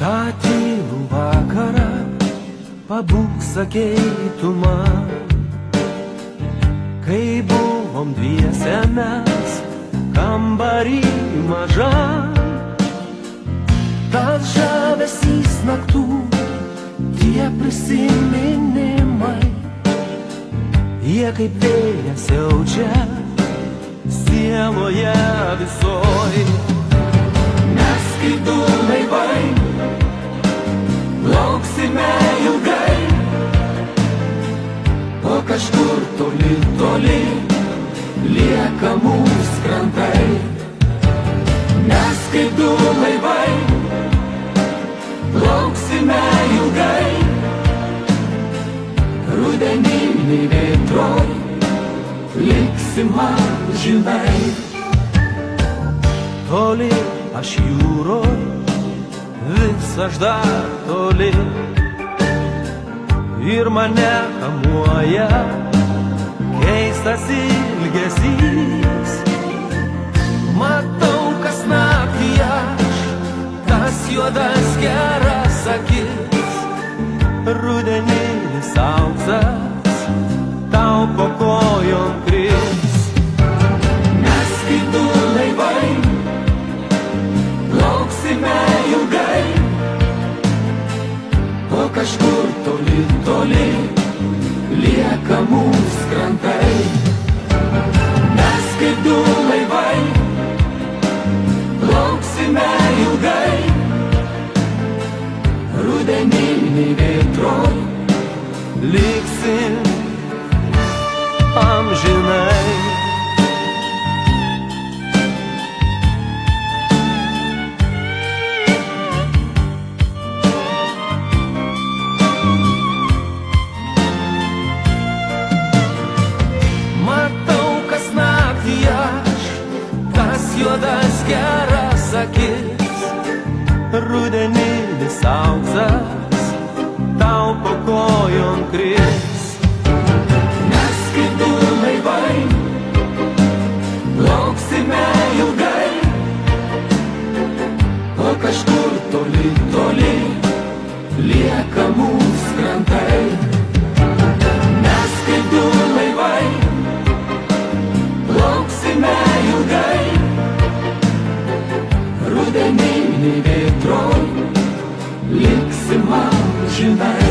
tą tylų vakarą pabūk, sakei tu man, kai buvom dviese mes kambarį mažam. Tas žavesys naktų, tie prisiminimai, jie kaip vėjas siaučia sieloje visoj. Mes kaip du laivai lauksime ilgai, o kažkur toli, toli lieka mūsų krantai. Mes kaip du laivai lauksime ilgai, rudeniniai vėtroj liksim amžinai. Toli aš jūroj, vis aš dar toli, ir mane kamuoja keistas ilgesys. Matau, kas naktį aš, tas juodas geras akis, rudeninis auksas tau po kojom kris. Mes kaip du laivai lauksime ilgai, o kažkur toli, toli lieka mūsų krantai. Mes kaip du laivai lauksime ilgai, rudeniniai vėtroj liksim amžinai. Matau, kas naktį aš, tas juodas geras akis, rudeninis auksas tau po kojom kris. Mes kaip du laivai lauksime ilgai, o kažkur toli, toli lieka mūsų krantai. Mes kaip du laivai lauksime ilgai, rudeniniai vėtroj liksim amžinai.